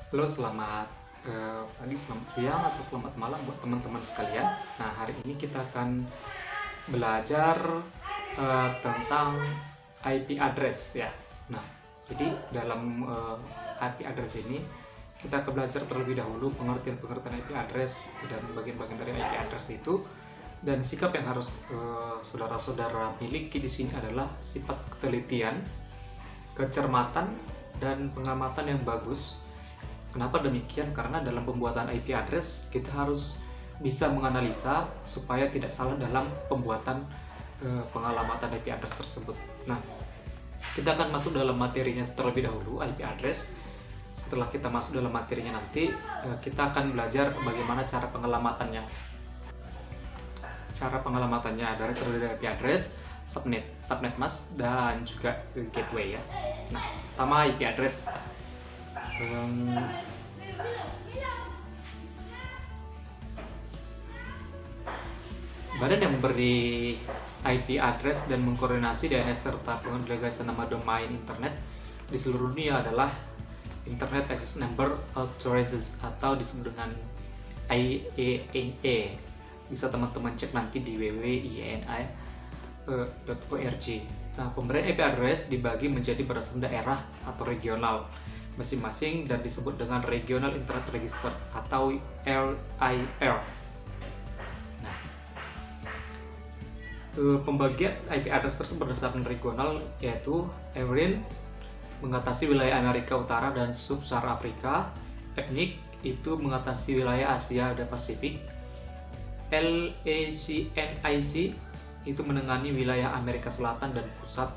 Halo, selamat pagi, selamat siang, atau selamat malam buat teman-teman sekalian. Nah, hari ini kita akan belajar tentang IP address ya. Nah, jadi dalam IP address ini kita akan belajar terlebih dahulu pengertian-pengertian IP address dan bagian-bagian dari IP address itu. Dan sikap yang harus saudara-saudara miliki di sini adalah sifat ketelitian, kecermatan, dan pengamatan yang bagus. Kenapa demikian? Karena dalam pembuatan IP address kita harus bisa menganalisa supaya tidak salah dalam pembuatan pengalamatan IP address tersebut. Nah, kita akan masuk dalam materinya terlebih dahulu IP address. Setelah kita masuk dalam materinya nanti kita akan belajar bagaimana cara pengalamatannya. Cara pengalamatannya terdiri dari IP address, subnet mask, dan juga gateway ya. Nah, pertama IP address. Badan yang memberi IP address dan mengkoordinasi DNS serta pendelegasian nama domain internet di seluruh dunia adalah Internet Access Number Authorities atau disebut dengan IANA. Bisa teman-teman cek nanti di www.iana.org. Nah, pemberian IP address dibagi menjadi berdasarkan daerah atau regional masing-masing dan disebut dengan Regional Internet Register atau RIR. Nah, pembagian IP address tersebut berdasarkan regional yaitu ERIN mengatasi wilayah Amerika Utara dan Sub-Sahara Afrika, etnik itu mengatasi wilayah Asia dan Pasifik, LACNIC itu menangani wilayah Amerika Selatan dan Pusat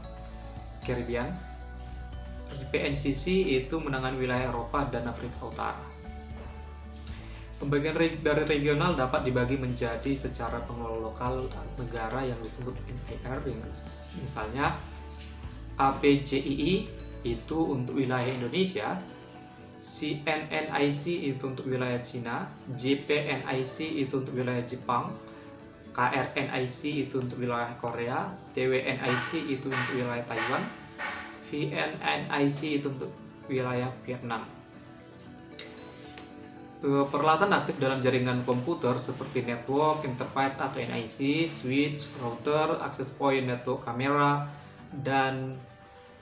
Karibian, PNCC itu menangani wilayah Eropa dan Afrika Utara. Pembagian dari regional dapat dibagi menjadi secara pengelola lokal negara yang disebut NIR, misalnya APJII itu untuk wilayah Indonesia, CNNIC itu untuk wilayah Cina, JPNIC itu untuk wilayah Jepang, KRNIC itu untuk wilayah Korea, TWNIC itu untuk wilayah Taiwan, VNNIC itu untuk wilayah Vietnam. Peralatan aktif dalam jaringan komputer seperti network, interface atau NIC, switch, router, access point, network kamera, dan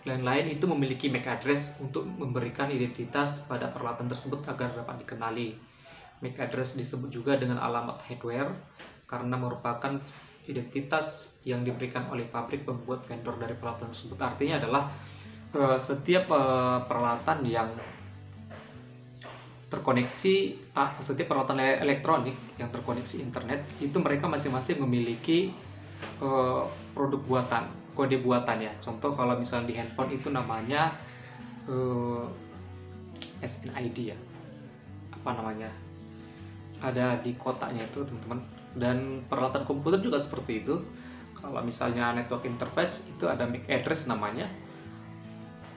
lain-lain itu memiliki MAC address untuk memberikan identitas pada peralatan tersebut agar dapat dikenali. MAC address disebut juga dengan alamat hardware karena merupakan identitas yang diberikan oleh pabrik pembuat vendor dari peralatan tersebut. Artinya adalah setiap peralatan yang terkoneksi, setiap peralatan elektronik yang terkoneksi internet itu mereka masing-masing memiliki produk buatan, kode buatan ya. Contoh kalau misalnya di handphone itu namanya SNID ya, apa namanya, ada di kotaknya itu teman-teman. Dan peralatan komputer juga seperti itu. Kalau misalnya network interface itu ada MAC address namanya,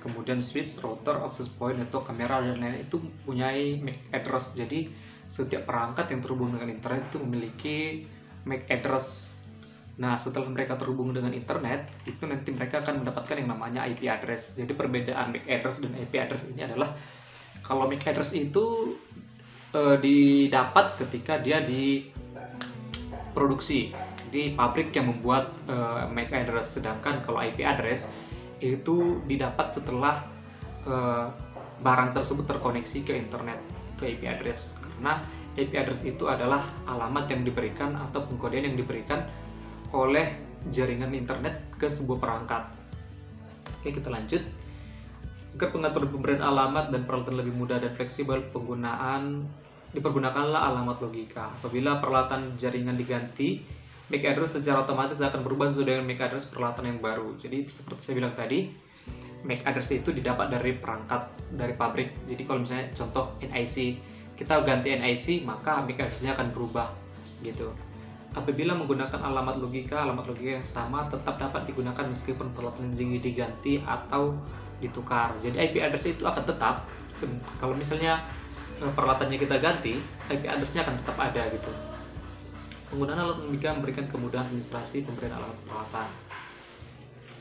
kemudian switch, router, access point, network kamera, dan lain-lain itu punya MAC address. Jadi setiap perangkat yang terhubung dengan internet itu memiliki MAC address. Nah, setelah mereka terhubung dengan internet, itu nanti mereka akan mendapatkan yang namanya IP address. Jadi perbedaan MAC address dan IP address ini adalah kalau MAC address itu didapat ketika dia diproduksi di pabrik yang membuat MAC address, sedangkan kalau IP address itu didapat setelah barang tersebut terkoneksi ke internet, ke IP address. Karena IP address itu adalah alamat yang diberikan atau pengkodean yang diberikan oleh jaringan internet ke sebuah perangkat. Oke, kita lanjut. Agar pengaturan pemberian alamat dan peralatan lebih mudah dan fleksibel, dipergunakanlah alamat logika. Apabila peralatan jaringan diganti, MAC address secara otomatis akan berubah sesuai dengan MAC address peralatan yang baru. Jadi seperti saya bilang tadi, MAC address itu didapat dari perangkat, dari pabrik. Jadi kalau misalnya contoh NIC, kita ganti NIC, maka MAC address-nya akan berubah gitu. Apabila menggunakan alamat logika yang sama tetap dapat digunakan meskipun peralatan diganti atau ditukar. Jadi IP address itu akan tetap, kalau misalnya peralatannya kita ganti, IP address-nya akan tetap ada gitu. Penggunaan alat logika memberikan kemudahan administrasi pemberian alat peralatan.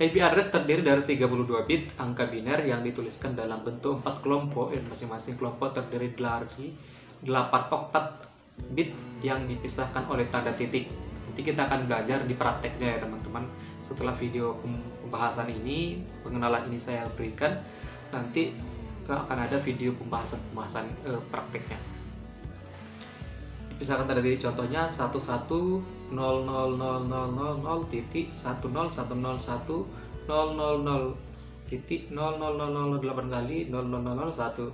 IP address terdiri dari 32 bit angka biner yang dituliskan dalam bentuk 4 kelompok, dan masing-masing kelompok terdiri dari 8 oktat bit yang dipisahkan oleh tanda titik. Nanti kita akan belajar di prakteknya ya teman-teman. Setelah video pembahasan ini, pengenalan ini saya berikan, nanti akan ada video pembahasan prakteknya. Misalkan tadi contohnya 11.000000.1001001.000.00008 kali 0001,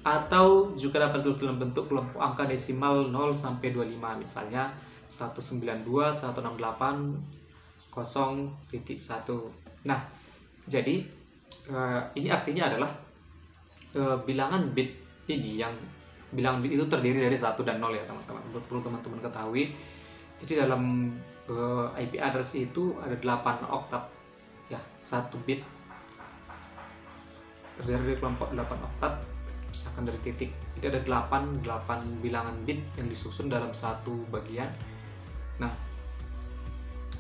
atau juga dapat ditulis dalam bentuk kelompok angka desimal 0 sampai 25, misalnya 192.168.0.1. Nah, jadi ini artinya adalah bilangan bit ini, yang bilangan bit itu terdiri dari 1 dan 0 ya teman-teman. Perlu teman-teman ketahui. Jadi dalam IP address itu ada 8 oktat ya, 1 bit terdiri dari kelompok 8 oktat misalkan dari titik. Jadi ada 8 bilangan bit yang disusun dalam satu bagian. Nah,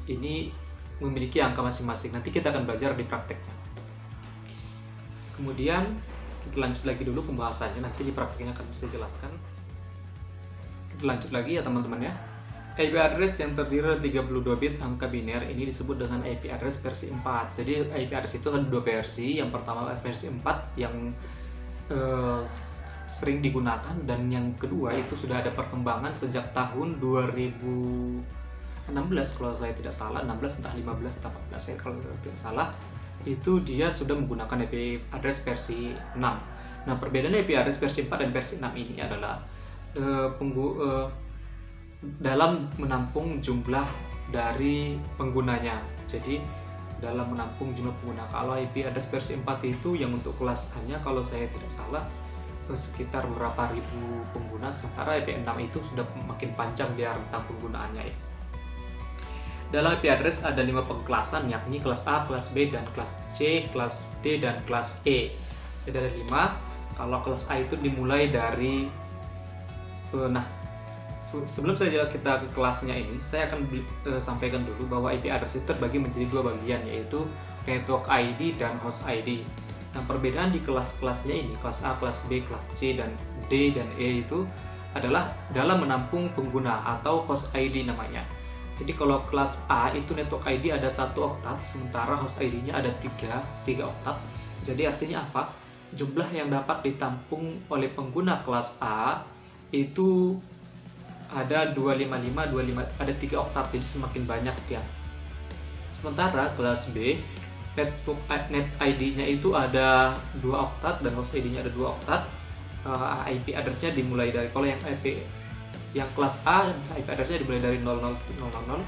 ini memiliki angka masing-masing. Nanti kita akan belajar di prakteknya. Kemudian kita lanjut lagi dulu pembahasannya, nanti di prakteknya akan saya jelaskan. Kita lanjut lagi ya teman-teman ya. IP address yang terdiri dari 32 bit angka biner ini disebut dengan IP address versi 4. Jadi IP address itu ada 2 versi. Yang pertama versi 4 yang sering digunakan, dan yang kedua itu sudah ada perkembangan sejak tahun 2016 kalau saya tidak salah, 16 entah 15 atau 14 saya kalau tidak salah, itu dia sudah menggunakan IP address versi 6. Nah, perbedaan IP address versi 4 dan versi 6 ini adalah dalam menampung jumlah dari penggunanya. Jadi dalam menampung jumlah pengguna. Kalau IP address versi 4 itu yang untuk kelas A-nya kalau saya tidak salah sekitar beberapa ribu pengguna, sementara IP 6 itu sudah makin panjang dia rentang penggunaannya ya. Dalam IP address ada 5 pengkelasan, yakni kelas A, kelas B, dan kelas C, kelas D, dan kelas E. Jadi ada 5. Kalau kelas A itu dimulai dari sebelum kita ke kelasnya ini, saya akan sampaikan dulu bahwa IP address itu terbagi menjadi 2 bagian, yaitu network ID dan host ID. Nah, perbedaan di kelas-kelasnya ini, kelas A, kelas B, kelas C, dan D, dan E itu adalah dalam menampung pengguna atau host ID namanya. Jadi kalau kelas A itu network ID ada 1 oktat, sementara host ID-nya ada 3 oktat. Jadi artinya apa? Jumlah yang dapat ditampung oleh pengguna kelas A itu ada 255, ada 3 oktat, jadi semakin banyak ya. Sementara kelas B, net ID-nya itu ada 2 oktat dan host ID-nya ada 2 oktat. IP address-nya dimulai dari, kalau yang kelas A, IP address-nya dimulai dari 0000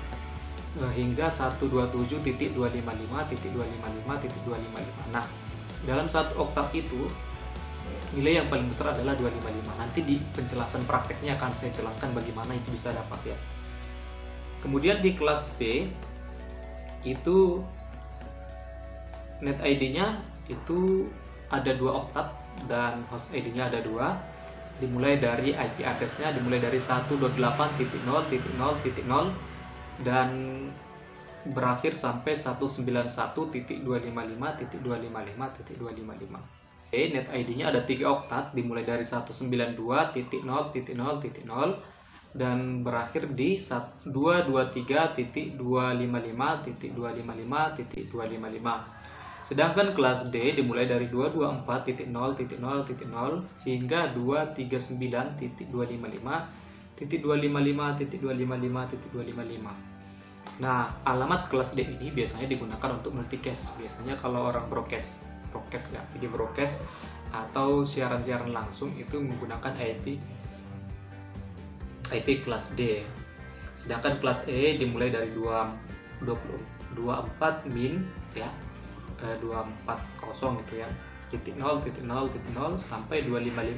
hingga 127.255.255.255. Nah, dalam 1 oktat itu nilai yang paling besar adalah 255. Nanti di penjelasan prakteknya akan saya jelaskan bagaimana itu bisa dapat ya. Kemudian di kelas B itu net ID-nya itu ada 2 oktat dan host ID-nya ada 2. Dimulai dari IP address-nya dimulai dari 128.0.0.0 dan berakhir sampai 191.255.255.255. Net ID-nya ada 3 oktat, dimulai dari 192.0.0.0 dan berakhir di 223.255.255.255. Sedangkan kelas D dimulai dari 224.0.0.0 hingga 239.255.255.255. Nah, alamat kelas D ini biasanya digunakan untuk multicast. Biasanya kalau orang broadcast ya, video broadcast atau siaran-siaran langsung itu menggunakan IP kelas D. Sedangkan kelas E dimulai dari 24 min ya, 240 gitu ya, titik 0 sampai 255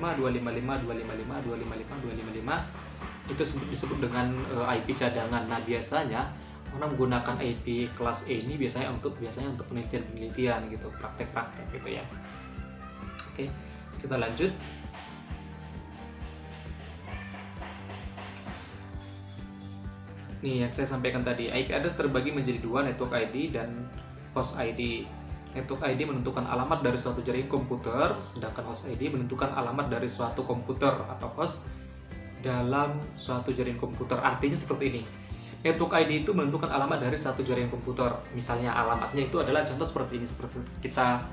itu disebut dengan IP cadangan. Nah, biasanya orang menggunakan IP kelas E ini biasanya untuk penelitian gitu, praktek gitu ya. Oke, kita lanjut. Nih yang saya sampaikan tadi, IP address terbagi menjadi 2, network ID dan host ID. Network ID menentukan alamat dari suatu jaringan komputer, sedangkan host ID menentukan alamat dari suatu komputer atau host dalam suatu jaringan komputer. Artinya seperti ini. Network ID itu menentukan alamat dari satu jaringan komputer. Misalnya alamatnya itu adalah contoh seperti ini, seperti kita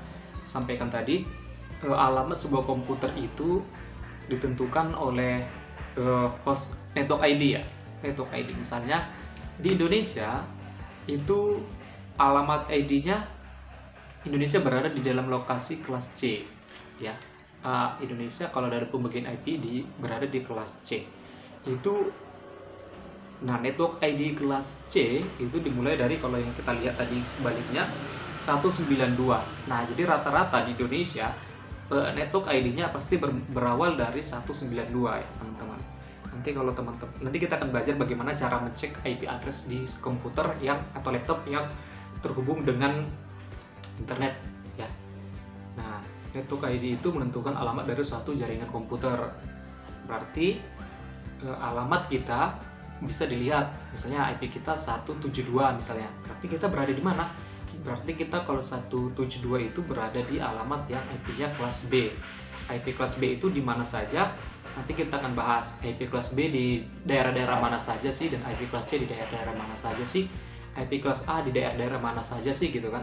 sampaikan tadi. Alamat sebuah komputer itu ditentukan oleh host network ID ya. Network ID misalnya di Indonesia itu alamat ID-nya Indonesia berada di dalam lokasi kelas C ya. Indonesia kalau dari pembagian IP berada di kelas C. Network ID kelas C itu dimulai dari, kalau yang kita lihat tadi sebaliknya, 192. Nah, jadi rata-rata di Indonesia network ID-nya pasti berawal dari 192 ya, teman-teman. Nanti kita akan belajar bagaimana cara mengecek IP address di komputer atau laptop yang terhubung dengan internet ya. Nah, network ID itu menentukan alamat dari suatu jaringan komputer. Berarti alamat kita bisa dilihat, misalnya IP kita 172 misalnya. Berarti kita berada di mana? Berarti kita kalau 172 itu berada di alamat yang IP-nya kelas B. IP kelas B itu di mana saja? Nanti kita akan bahas IP kelas B di daerah-daerah mana saja sih, dan IP kelas C di daerah-daerah mana saja sih, IP kelas A di daerah-daerah mana saja sih gitu kan.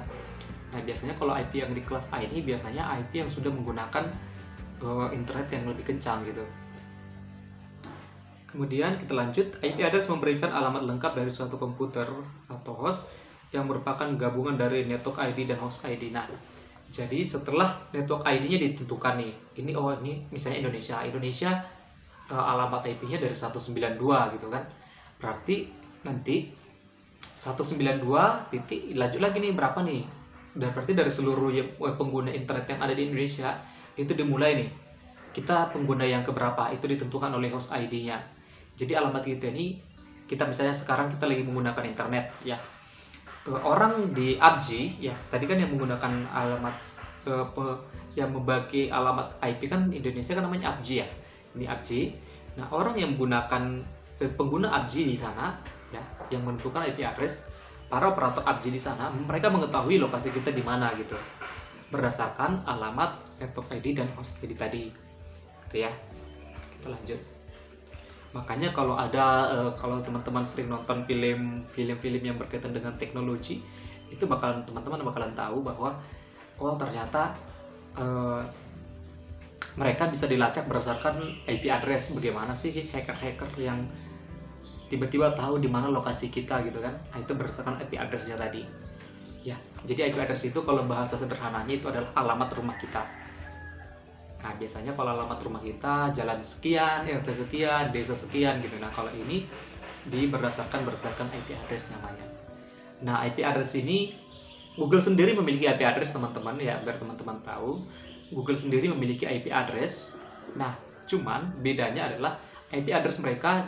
Nah, biasanya kalau IP yang di kelas A ini biasanya IP yang sudah menggunakan internet yang lebih kencang gitu. Kemudian kita lanjut, IP address memberikan alamat lengkap dari suatu komputer atau host yang merupakan gabungan dari network ID dan host ID. Nah, jadi setelah network ID-nya ditentukan nih, ini misalnya Indonesia alamat IP-nya dari 192 gitu kan. Berarti nanti 192 titik lanjut lagi nih, berapa nih? Dan berarti dari seluruh pengguna internet yang ada di Indonesia itu dimulai nih, kita pengguna yang keberapa itu ditentukan oleh host ID-nya. Jadi alamat kita ini, kita misalnya sekarang kita lagi menggunakan internet ya. Orang di ABG ya, tadi kan yang menggunakan alamat yang membagi alamat IP kan Indonesia kan namanya ABG ya. Ini ABG. Nah, orang yang menggunakan pengguna ABG di sana ya, yang menentukan IP address, para operator ABG di sana, mereka mengetahui lokasi kita di mana gitu, berdasarkan alamat network ID dan host ID tadi. Gitu ya. Kita lanjut. Makanya kalau teman-teman sering nonton film-film yang berkaitan dengan teknologi, itu teman-teman bakalan tahu bahwa ternyata mereka bisa dilacak berdasarkan IP address. Bagaimana sih hacker-hacker yang tiba-tiba tahu di mana lokasi kita gitu kan? Nah, itu berdasarkan IP address-nya tadi. Ya, jadi IP address itu kalau bahasa sederhananya itu adalah alamat rumah kita. Nah, biasanya kalau alamat rumah kita jalan sekian, RT sekian, desa sekian gitu. Nah, kalau ini berdasarkan IP address namanya. Nah, IP address ini Google sendiri memiliki IP address, teman-teman ya, biar teman-teman tahu. Google sendiri memiliki IP address. Nah, cuman bedanya adalah IP address mereka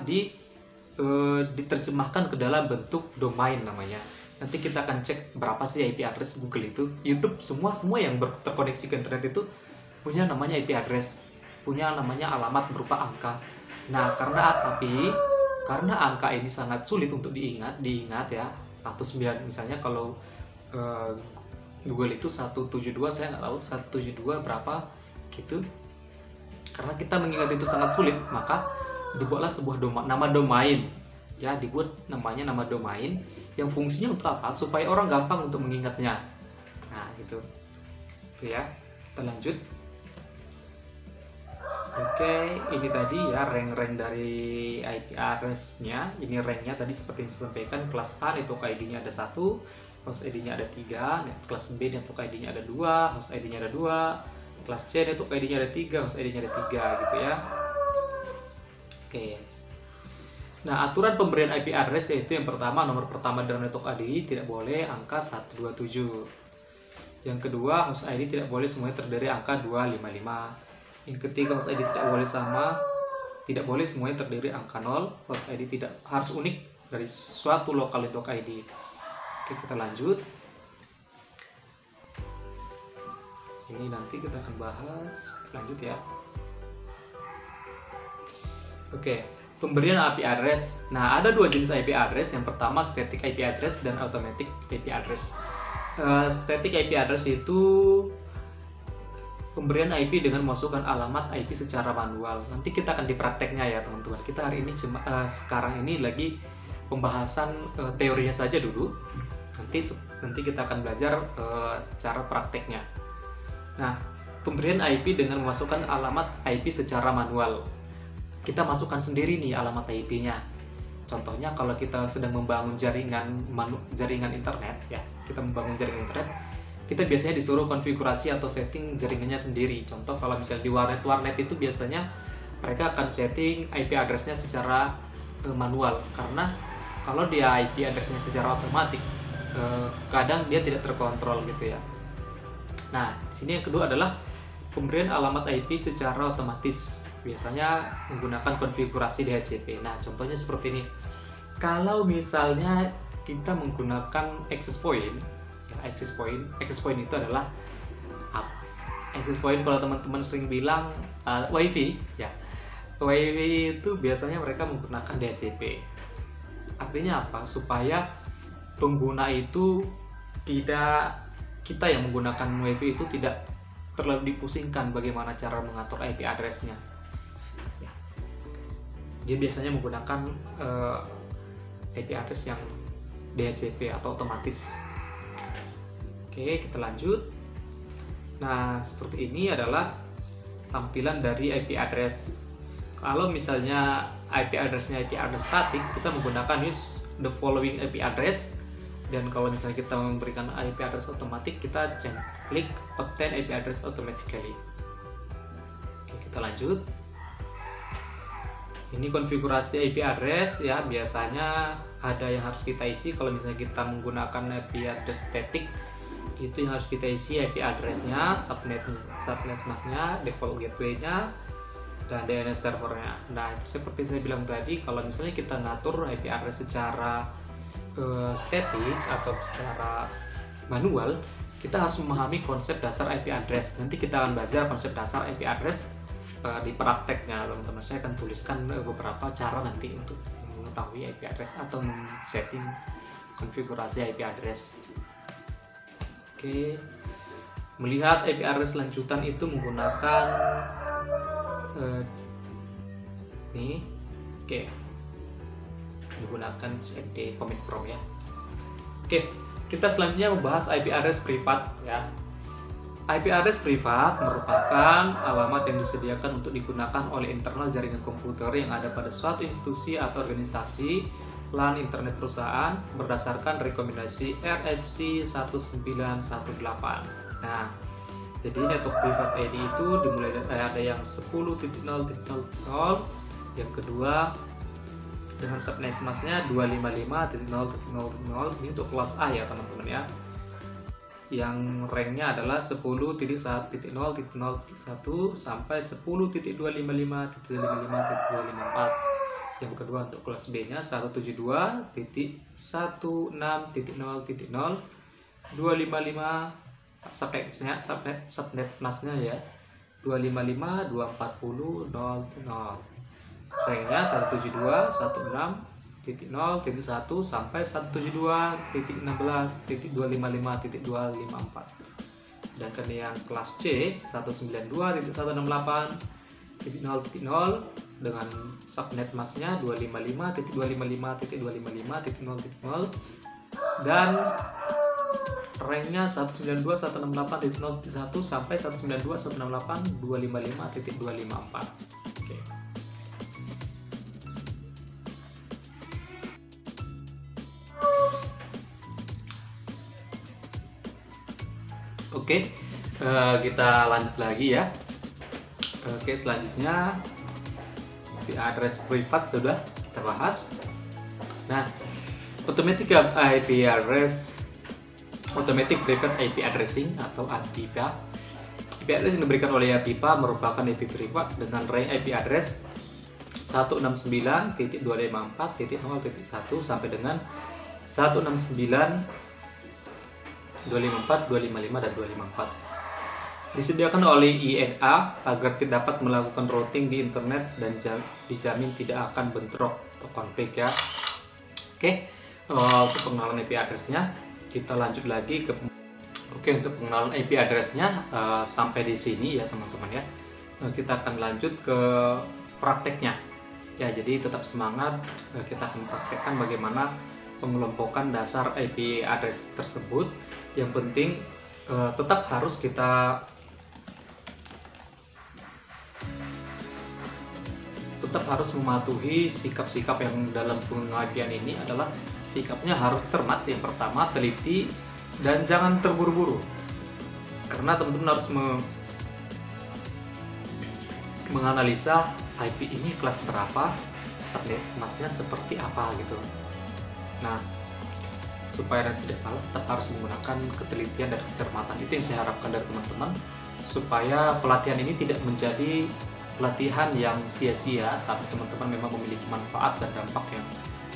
diterjemahkan ke dalam bentuk domain namanya. Nanti kita akan cek berapa sih IP address Google itu. YouTube semua yang terkoneksi ke internet itu punya namanya IP address, punya namanya alamat berupa angka. Nah, karena angka ini sangat sulit untuk diingat ya. 19 misalnya kalau Google itu 172, saya nggak tahu 172 berapa gitu. Karena kita mengingat itu sangat sulit, maka dibuatlah sebuah nama domain. Ya, dibuat namanya nama domain yang fungsinya untuk apa? Supaya orang gampang untuk mengingatnya. Nah, gitu. Itu ya. Kita lanjut. Oke, ini tadi ya rank dari IP address-nya. Ini rank-nya tadi seperti yang saya sampaikan. Kelas A network ID-nya ada 1, host ID-nya ada 3, kelas B network ID-nya ada 2, host ID-nya ada 2, kelas C network ID-nya ada 3, host ID-nya ada 3 gitu ya. Oke. Nah, aturan pemberian IP address yaitu yang pertama, nomor pertama dalam network ID tidak boleh angka 127. Yang kedua, host ID tidak boleh semuanya terdiri angka 255. Yang ketiga, host ID tidak boleh semuanya terdiri angka 0. Host ID tidak harus unik dari suatu lokal network ID. Oke, kita lanjut. Ini nanti kita akan bahas. Lanjut ya. Oke, pemberian IP address. Nah, ada dua jenis IP address. Yang pertama static IP address dan automatic IP address. Static IP address itu pemberian IP dengan memasukkan alamat IP secara manual. Nanti kita akan di prakteknya ya teman-teman. Kita hari ini sekarang ini lagi pembahasan teorinya saja dulu. Nanti kita akan belajar cara prakteknya. Nah, pemberian IP dengan memasukkan alamat IP secara manual. Kita masukkan sendiri nih alamat IP-nya. Contohnya kalau kita sedang membangun jaringan internet ya, kita membangun jaringan internet, kita biasanya disuruh konfigurasi atau setting jaringannya sendiri. Contoh kalau misalnya di warnet itu biasanya mereka akan setting IP address-nya secara manual, karena kalau dia IP address-nya secara otomatis kadang dia tidak terkontrol gitu ya. Nah, di sini yang kedua adalah pemberian alamat IP secara otomatis, biasanya menggunakan konfigurasi DHCP. Nah, contohnya seperti ini. Kalau misalnya kita menggunakan access point, ya, access point itu adalah access point kalau teman-teman sering bilang WiFi, ya. WiFi itu biasanya mereka menggunakan DHCP. Artinya apa? Supaya pengguna itu kita yang menggunakan WiFi itu tidak terlalu dipusingkan bagaimana cara mengatur IP address-nya. Ya. Dia biasanya menggunakan IP address yang DHCP atau otomatis. Oke, kita lanjut. Nah, seperti ini adalah tampilan dari IP address. Kalau misalnya IP address-nya IP address static, kita menggunakan use the following IP address. Dan kalau misalnya kita memberikan IP address otomatis, kita klik obtain IP address automatically. Oke, kita lanjut. Ini konfigurasi IP address ya, biasanya ada yang harus kita isi. Kalau misalnya kita menggunakan IP address static, itu yang harus kita isi IP address-nya, subnet mask-nya, default gateway-nya, dan DNS servernya. Nah, seperti saya bilang tadi, kalau misalnya kita ngatur IP address secara static atau secara manual, kita harus memahami konsep dasar IP address. Nanti kita akan belajar konsep dasar IP address di prakteknya, teman-teman. Saya akan tuliskan beberapa cara nanti untuk mengetahui IP address atau setting konfigurasi IP address. Oke, melihat IP address lanjutan itu menggunakan ini, oke, menggunakan cmd command prompt ya. Oke, kita selanjutnya membahas IP address privat ya. IP address privat merupakan alamat yang disediakan untuk digunakan oleh internal jaringan komputer yang ada pada suatu institusi atau organisasi LAN internet perusahaan berdasarkan rekomendasi RFC 1918. Nah, jadi network privat ID itu dimulai dari ada yang 10.0.0, yang kedua dengan subnet masknya 255.0.0.0, ini untuk kelas A ya teman-teman ya. Yang ranknya adalah 10.1.0.1 sampai 10.255.254. Yang kedua untuk kelas B nya 172.16.0.0 255 subnet masknya ya 255.240.0.0. Ranknya 172.16.0.1 sampai 172.16.255.254. Dan yang kelas C 192.168.0.0 dengan subnet masknya 255.255.255.0.0 dan ranknya 192.168.0.1 sampai 192.168.255.254. Oke. Oke, kita lanjut lagi ya. Oke, selanjutnya IP address privat sudah kita bahas. Nah, automatic private IP addressing atau APIPA. IP address yang diberikan oleh APIPA merupakan IP privat dengan range IP address 169.254.0.1 sampai dengan 169.254, 255 dan 254. Disediakan oleh INA agar dapat melakukan routing di internet dan dijamin tidak akan bentrok atau konflik ya. Oke, untuk pengenalan IP address-nya kita lanjut lagi ke Oke, untuk pengenalan IP address-nya sampai di sini ya teman-teman ya. Kita akan lanjut ke prakteknya. Ya, jadi tetap semangat. Kita akan praktekkan bagaimana pengelompokan dasar IP address tersebut. Yang penting tetap harus mematuhi sikap-sikap yang dalam pengajian ini adalah sikapnya harus cermat. Yang pertama, teliti dan jangan terburu-buru. Karena teman-teman harus menganalisa IP ini kelas berapa, target emasnya seperti apa gitu. Nah, supaya tidak salah tetap harus menggunakan ketelitian dan kecermatan. Itu yang saya harapkan dari teman-teman, supaya pelatihan ini tidak menjadi pelatihan yang sia-sia, tapi teman-teman memang memiliki manfaat dan dampak yang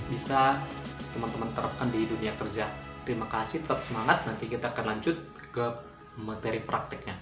bisa teman-teman terapkan di dunia kerja. Terima kasih, tetap semangat. Nanti kita akan lanjut ke materi prakteknya.